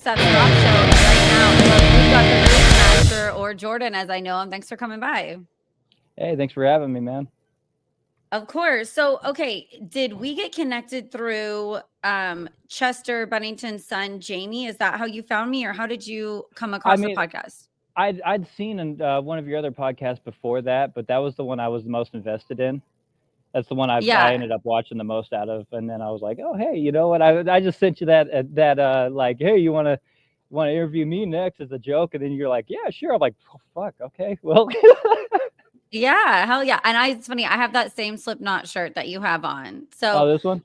Stuff Drop Show right now. We've got the Race Master, or Jordan, as I know him. Thanks for coming by. Hey, thanks for having me, man. Of course. So, okay, did we get connected through Chester Bennington's son, Jamie? Is that how you found me, or how did you come I across the mean, podcast? I'd seen one of your other podcasts before that, but that was the one I was the most invested in. That's the one I Yeah. ended up watching the most out of, and then I was like, oh hey, you know what? I just sent you that like, hey, you want to interview me next as a joke, and then you're like, yeah, sure. I'm like, oh, fuck, okay, well, Yeah, hell yeah. And it's funny, I have that same Slipknot shirt that you have on. oh, So, this one,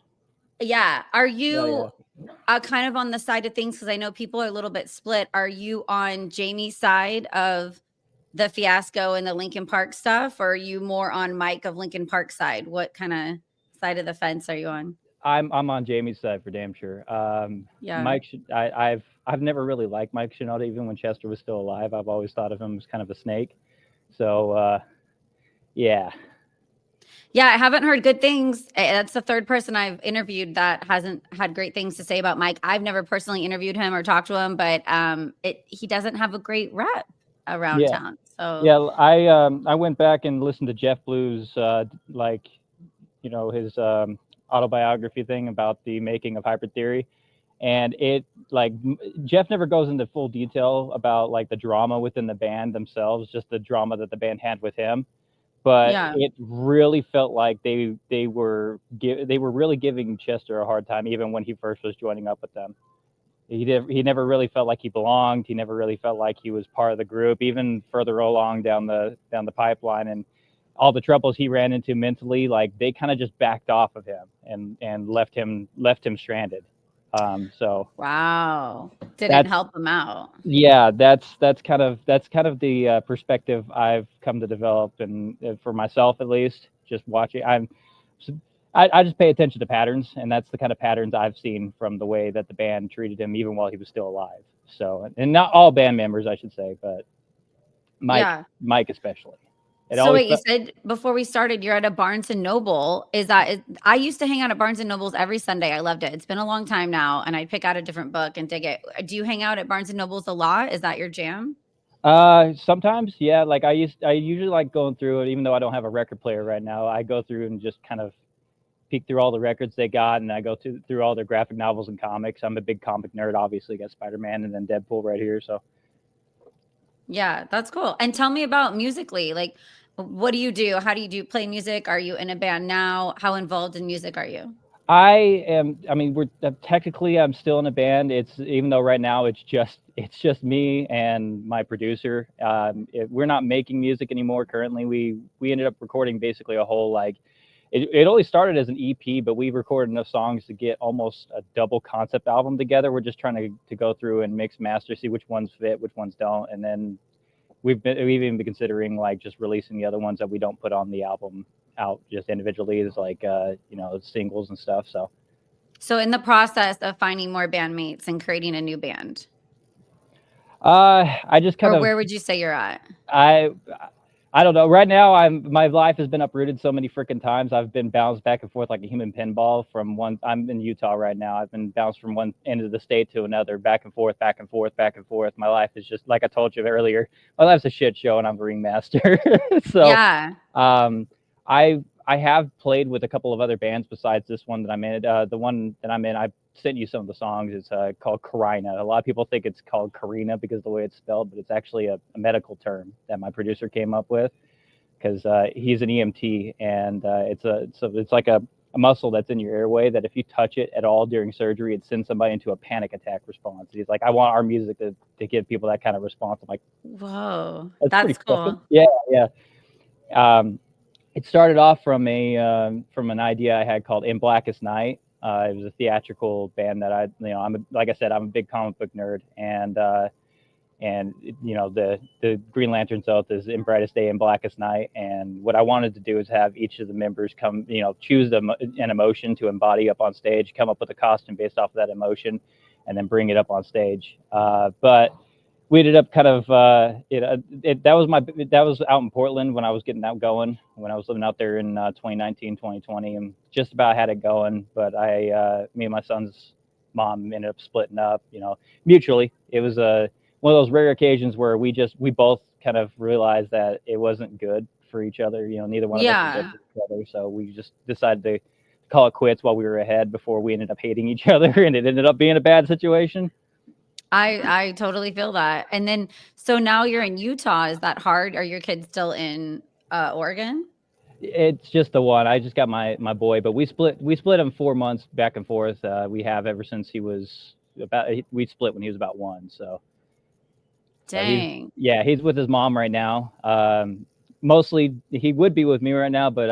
yeah, are oh you yeah. kind of on the side of things? Because I know people are a little bit split. Are you on Jamie's side of the fiasco and the Lincoln Park stuff, or are you more on Mike of Lincoln Park side? What kind of side of the fence are you on? I'm on Jamie's side for damn sure. Yeah. Mike, I've never really liked Mike Shinoda, even when Chester was still alive. I've always thought of him as kind of a snake. So yeah, Yeah, I haven't heard good things. That's the third person I've interviewed that hasn't had great things to say about Mike. I've never personally interviewed him or talked to him, but he doesn't have a great rep around yeah, town. So, yeah. I went back and listened to Jeff Blue's like his autobiography thing about the making of Hybrid Theory, and it like Jeff never goes into full detail about like the drama within the band themselves, just the drama that the band had with him. But yeah. it really felt like they were really giving Chester a hard time, even when he first was joining up with them. He never really felt like he belonged. He never really felt like he was part of the group, even further along down the pipeline, and all the troubles he ran into mentally, like they kind of just backed off of him and left him stranded. So Wow. Didn't that's help him out. yeah, that's kind of the perspective I've come to develop, and for myself at least, just watching, I just pay attention to patterns, and that's the kind of patterns I've seen from the way that the band treated him, even while he was still alive. So, and not all band members, I should say, but Yeah. Mike especially. It So always wait, you said before we started you're at a Barnes and Noble. I used to hang out at Barnes and Nobles every Sunday. I loved it. It's been a long time now, and I pick out a different book and dig it. Do you hang out at Barnes and Nobles a lot? Is that your jam? sometimes, yeah. Like I usually like going through it, even though I don't have a record player right now. I go through and just kind of peek through all the records they got, and I go through all their graphic novels and comics. I'm a big comic nerd, obviously. Got Spider-Man and then Deadpool right here. So Yeah, that's cool. And tell me about musically. Like, what do you do? How do you play music? Are you in a band now? How involved in music are you? I am. I mean, we're technically I'm still in a band. It's even though right now it's just me and my producer. We're not making music anymore currently. We ended up recording basically a whole like it only started as an EP, but we recorded enough songs to get almost a double concept album together. We're just trying to go through and mix master, see which ones fit, which ones don't, and then we've even been considering like just releasing the other ones that we don't put on the album out just individually as like singles and stuff. So So, in the process of finding more bandmates and creating a new band, I just kind or of where would you say you're at? I I don't know. Right now, my life has been uprooted so many freaking times. I've been bounced back and forth like a human pinball from one. I'm in Utah right now. I've been bounced from one end of the state to another, back and forth, back and forth, back and forth. My life is just like I told you earlier. My life's a shit show, and I'm a ringmaster. So, Yeah. um, I have played with a couple of other bands besides this one that I'm in. The one that I'm in, I sent you some of the songs. It's called Karina. A lot of people think it's called Karina because of the way it's spelled, but it's actually a medical term that my producer came up with because he's an EMT, and it's like a muscle that's in your airway that if you touch it at all during surgery, it sends somebody into a panic attack response. He's like, I want our music to give people that kind of response. I'm like, Whoa. that's pretty That's fucking cool. yeah, yeah. Um, it started off from an idea I had called In Blackest Night. It was a theatrical band that like I said, I'm a big comic book nerd, and the Green Lantern's oath is In Brightest Day, In Blackest Night. And what I wanted to do is have each of the members come, choose an emotion to embody up on stage, come up with a costume based off of that emotion, and then bring it up on stage. But we ended up kind of that was out in Portland when I was getting out going, when I was living out there in 2019 2020, and just about had it going. But me and my sons mom ended up splitting up, mutually. It was one of those rare occasions where we both kind of realized that it wasn't good for each other. Neither one of us were good Yeah. for each other. So we just decided to call it quits while we were ahead before we ended up hating each other, and it ended up being a bad situation. I totally feel that. And then, so now you're in Utah. Is that hard? Are your kids still in Oregon? It's just the one. I just got my boy, but we split him 4 months back and forth. We have ever since he was we split when he was about 1. So Dang. he's with his mom right now. Mostly he would be with me right now, but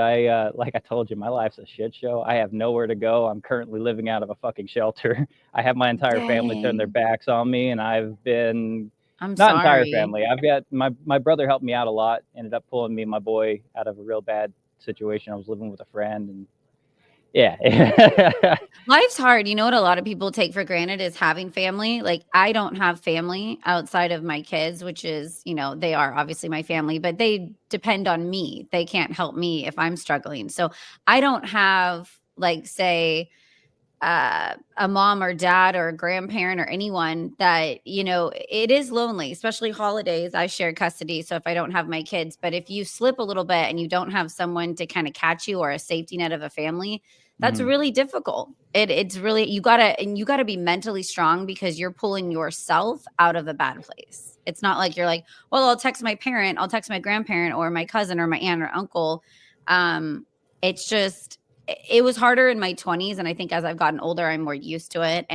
like I told you, my life's a shit show. I have nowhere to go. I'm currently living out of a fucking shelter. I have my entire family turn their Dang. backs on me, and I've been I'm not entire sorry. family. I've got my brother helped me out a lot. Ended up pulling me and my boy out of a real bad situation. I was living with a friend, and yeah. Life's hard. You know what a lot of people take for granted is having family. Like, I don't have family outside of my kids, which is, they are obviously my family, but they depend on me. They can't help me if I'm struggling. So I don't have, like, say, a mom or dad or a grandparent or anyone that, it is lonely, especially holidays. I share custody. So if I don't have my kids, but if you slip a little bit and you don't have someone to kind of catch you or a safety net of a family, that's Mhm. really difficult. It's really, you gotta be mentally strong because you're pulling yourself out of a bad place. It's not like you're like, well, I'll text my parent, I'll text my grandparent or my cousin or my aunt or uncle. It's just, it was harder in my 20s, and I think as I've gotten older I'm more used to it.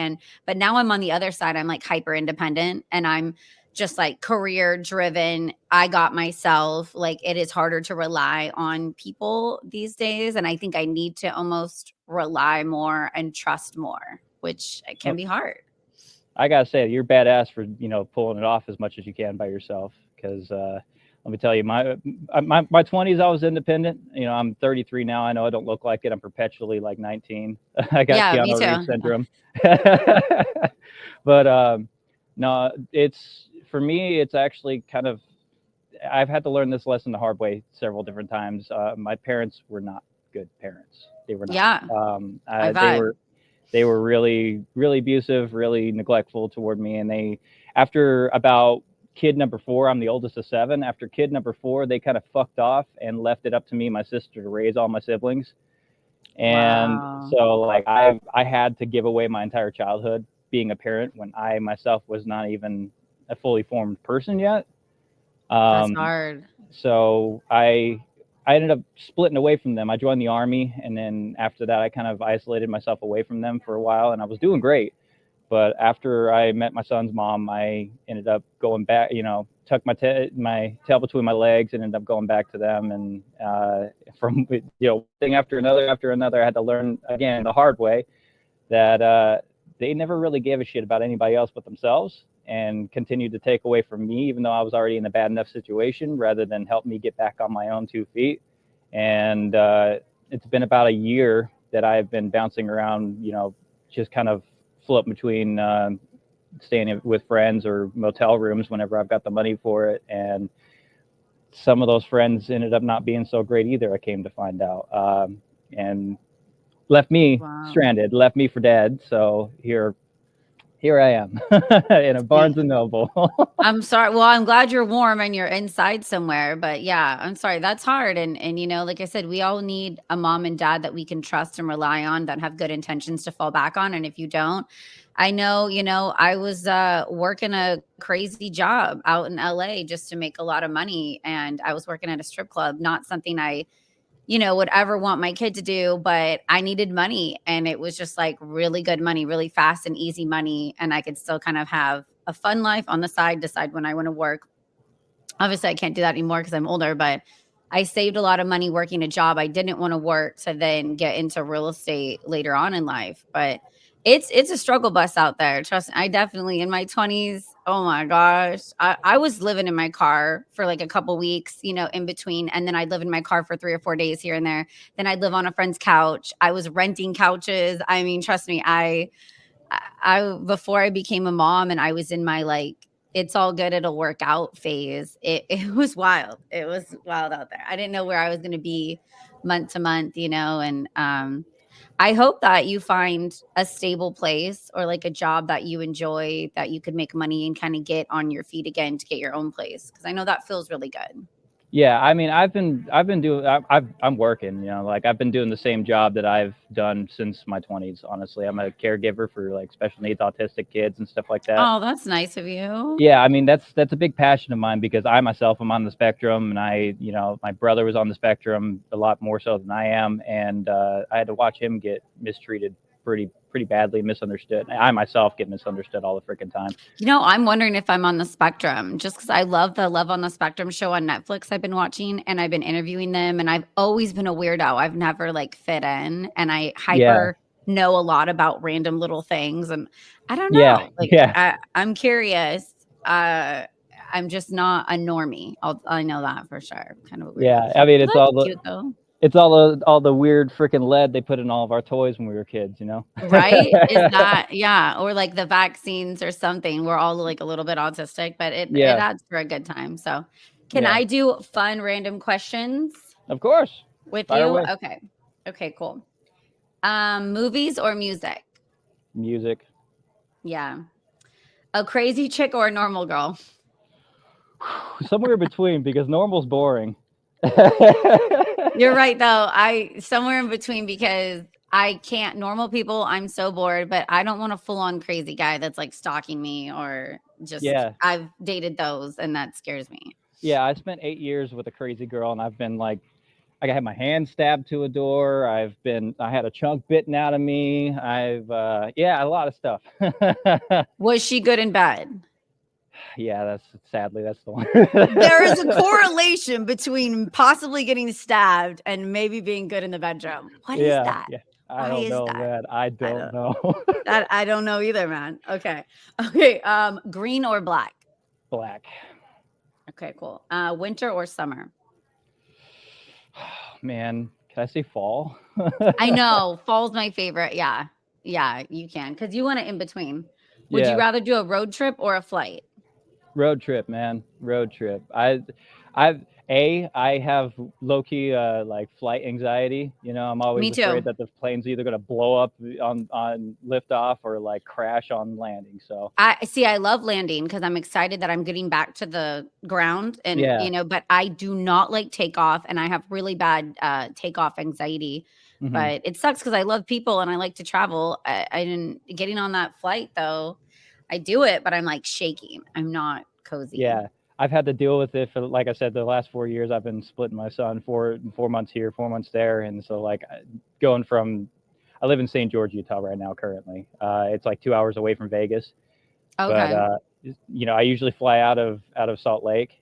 But now I'm on the other side. I'm like hyper independent, and I'm just like career driven. I got myself, like, it is harder to rely on people these days, and I think I need to almost rely more and trust more, which can Well, be hard. I gotta say, you're badass for pulling it off as much as you can by yourself. Because let me tell you, my 20s, I was independent. I'm 33 now. I know I don't look like it. I'm perpetually like 19. I got Yeah, me Keanu Reeves too. syndrome. But no, it's for me. It's actually kind of I've had to learn this lesson the hard way several different times. My parents were not good parents. They were not. Yeah, I They vibe. were really, really abusive, really neglectful toward me. And after about kid number 4, I'm the oldest of 7. After kid number 4, they kind of fucked off and left it up to me and my sister to raise all my siblings. And Wow, so, like, I had to give away my entire childhood being a parent when I myself was not even a fully formed person yet. that's Um, hard. so I ended up splitting away from them. I joined the army, and then after that, I kind of isolated myself away from them for a while, and I was doing great. But after I met my son's mom, I ended up going back. Tucked my tail between my legs, and ended up going back to them. And from thing after another, I had to learn again the hard way that they never really gave a shit about anybody else but themselves, and continued to take away from me, even though I was already in a bad enough situation, rather than help me get back on my own 2 feet. And it's been about a year that I've been bouncing around, just kind of floating between staying with friends or motel rooms whenever I've got the money for it. And some of those friends ended up not being so great either, I came to find out. And left me Wow. stranded, left me for dead. So here I am in a Barnes and Noble. I'm sorry. Well, I'm glad you're warm and you're inside somewhere, but yeah, I'm sorry. That's hard. And like I said, we all need a mom and dad that we can trust and rely on, that have good intentions to fall back on. And if you don't, I know, I was working a crazy job out in LA just to make a lot of money, and I was working at a strip club, not something I would ever want my kid to do, but I needed money, and it was just like really good money, really fast and easy money. And I could still kind of have a fun life on the side, decide when I want to work. Obviously, I can't do that anymore because I'm older, but I saved a lot of money working a job I didn't want to work to then get into real estate later on in life. But it's a struggle bus out there. Trust me, I definitely in my 20s. Oh my gosh. I was living in my car for like a couple weeks, in between. And then I'd live in my car for 3 or 4 days here and there. Then I'd live on a friend's couch. I was renting couches. I mean, trust me, I before I became a mom and I was in my like it's all good, it'll work out phase. It was wild. It was wild out there. I didn't know where I was going to be month to month, and I hope that you find a stable place or like a job that you enjoy, that you could make money and kind of get on your feet again to get your own place. Cause I know that feels really good. Yeah, I mean, I've been doing I'm working, you know, like I've been doing the same job that I've done since my 20s, honestly. I'm a caregiver for like special needs autistic kids and stuff like that. Oh, that's nice of you. Yeah, I mean, that's a big passion of mine because I myself am on the spectrum, and you know, my brother was on the spectrum a lot more so than I am, and I had to watch him get mistreated pretty badly, misunderstood. I myself get misunderstood all the freaking time. You know, I'm wondering if I'm on the spectrum just because I love the Love on the Spectrum show on Netflix I've been watching and I've been interviewing them and I've always been a weirdo. I've never like fit in and I Yeah, hyper know a lot about random little things and I don't yeah, know. Like yeah, I'm curious. I'm just not a normie. I know that for sure. Kind of a weirdo. yeah. I mean, Well, that's cute though. it's all the weird freaking lead they put in all of our toys when we were kids, you know? Right? Is that yeah, or like the vaccines or something. We're all like a little bit autistic, but it Yeah, adds for a good time. So, can yeah. I do fun random questions Of course. with Fire you? away. Okay. Okay, cool. Movies or music? Music. Yeah. A crazy chick or a normal girl? Somewhere in between because normal's boring. You're right though. I somewhere in between because I can't normal people, I'm so bored, but I don't want a full-on crazy guy that's like stalking me or just Yeah. I've dated those and that scares me. Yeah, I spent 8 years with a crazy girl, and I've been like I had my hand stabbed to a door. I had a chunk bitten out of me. Yeah, a lot of stuff. Was she good in bed? Yeah, that's the one. There is a correlation between possibly getting stabbed and maybe being good in the bedroom. What is Yeah, that? yeah. I Why don't is know, that? man. I I don't don't know. that I don't know either, man. Okay. Okay. Green or black? Black. Okay, cool. Winter or summer? Man, can I say fall? I know. Fall's my favorite. Yeah. Yeah, you can. Because you want it in between. Would you Yeah, rather do a road trip or a flight? road trip, man. Road trip. I have low key like flight anxiety. You know, I'm always Me afraid too. that the plane's either gonna blow up on liftoff or like crash on landing. So I see. I love landing because I'm excited that I'm getting back to the ground, and yeah. but I do not like takeoff, and I have really bad takeoff anxiety. Hmm. But it sucks because I love people and I like to travel. I didn't getting on that flight though. I do it, but I'm like shaking. I'm not cozy. Yeah. I've had to deal with it for, like I said, the last 4 years. I've been splitting my son 4 months here, 4 months there, and so like going from I live in St. George, Utah right now currently. It's like 2 hours away from Vegas. But Okay. you know, I usually fly out of Salt Lake.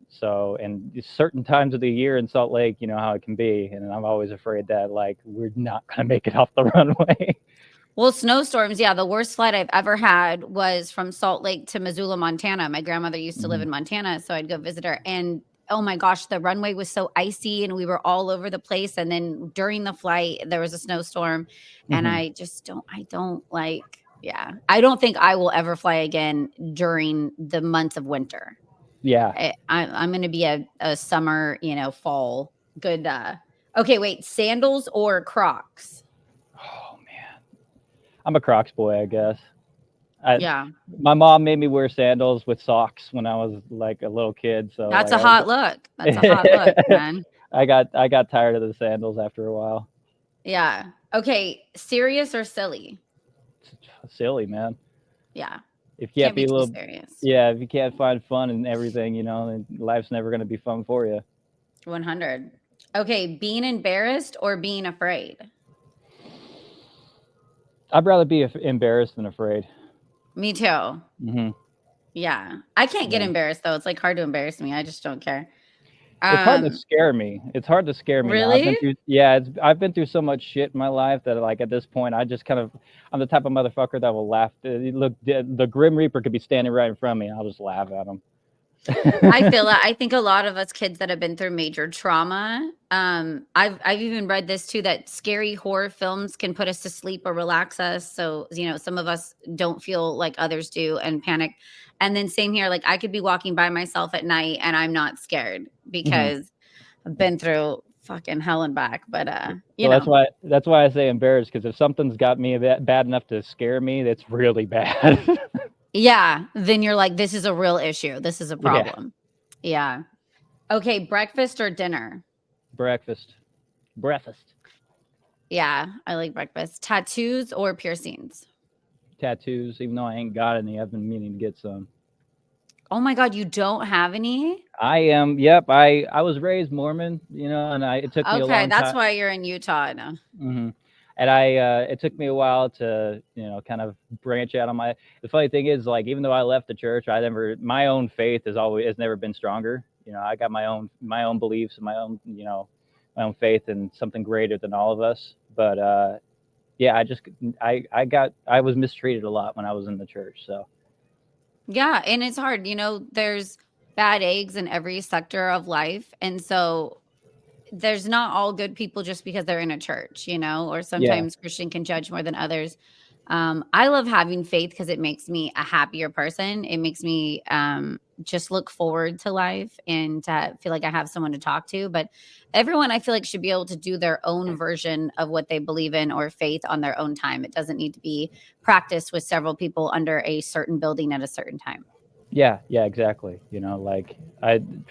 So and certain times of the year in Salt Lake, you know how it can be, and I'm always afraid that like we're not gonna make it off the runway. Well, snowstorms, yeah, the worst flight I've ever had was from Salt Lake to Missoula, Montana. My grandmother used to live Mhm. in Montana, so I'd go visit her. And oh my gosh, the runway was so icy and we were all over the place. And then during the flight, there was a snowstorm. And Mhm. I don't like, yeah, I don't think I will ever fly again during the months of winter. Yeah. I'm going to be a summer, fall. Good. Okay, wait, sandals or Crocs? Oh man, I'm a Crocs boy, I guess. I Yeah, My mom made me wear sandals with socks when I was like a little kid, so that's like a I was hot look. That's a hot look, man. I got tired of the sandals after a while. Yeah. Okay. Serious or silly? It's silly, man. Yeah. If you can't Can't be be a too little, serious. yeah, if you can't find fun in everything, you know, then life's never gonna be fun for you. 100. Okay. Being embarrassed or being afraid? I'd rather be embarrassed than afraid. Me too. Hmm. Yeah. I can't get Yeah. embarrassed though. It's like hard to embarrass me. I just don't care. It's hard to Um, scare me. It's hard to scare me now. really? I've been through so much shit in my life that like at this point I just kind of I'm the type of motherfucker that will laugh. Look, the Grim Reaper could be standing right in front of me, and I'll just laugh at him. I feel that. I think a lot of us kids that have been through major trauma, I've even read this too that scary horror films can put us to sleep or relax us. So, some of us don't feel like others do and panic. And then same here, like I could be walking by myself at night and I'm not scared Hmm. because I've been through fucking hell and back. But you So know, that's why I say embarrassed, because if something's got me bad enough to scare me, that's really bad. yeah, then you're like, this is a real issue. This is a Yeah. problem. Yeah. Okay, breakfast or dinner? Breakfast. Yeah, I like breakfast. Tattoos or piercings? Tattoos, even though I ain't got any, I've been meaning to get some. Oh my God, you don't have any? I am. Yep. I was raised Mormon, and it took me a Okay, long that's time. why you're in Utah now. And it took me a while to, kind of branch out on my. The funny thing is, like, even though I left the church, my own faith has never been stronger. I got my own beliefs and my own faith in something greater than all of us. But yeah, I was mistreated a lot when I was in the church. So Yeah, and it's hard. There's bad eggs in every sector of life. And so there's not all good people just because they're in a church, or yeah, sometimes Christian can judge more than others. I love having faith because it makes me a happier person. It makes me just look forward to life and to feel like I have someone to talk to. But everyone, I feel like, should be able to do their own version of what they believe in or faith on their own time. It doesn't need to be practiced with several people under a certain building at a certain time. yeah, exactly.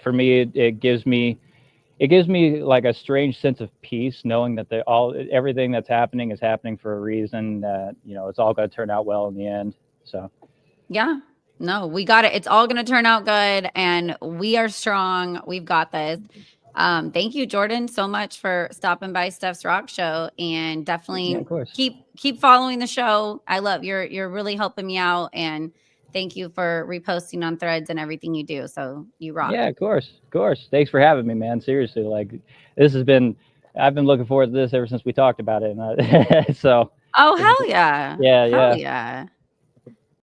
For me, it gives me like a strange sense of peace, knowing that everything that's happening is happening for a reason, that it's all going to turn out well in the end. So Yeah, no, we got it. It's all going to turn out good, and we are strong. We've got this. Thank you, Jordan, so much for stopping by Steph's Rock Show, and yeah, definitely of course. keep following the show. I love you're really helping me out, and thank you for reposting on Threads and everything you do. So you rock. Yeah, of course. Thanks for having me, man. Seriously, like, I've been looking forward to this ever since we talked about it. And so Oh, hell yeah. yeah, Hell yeah.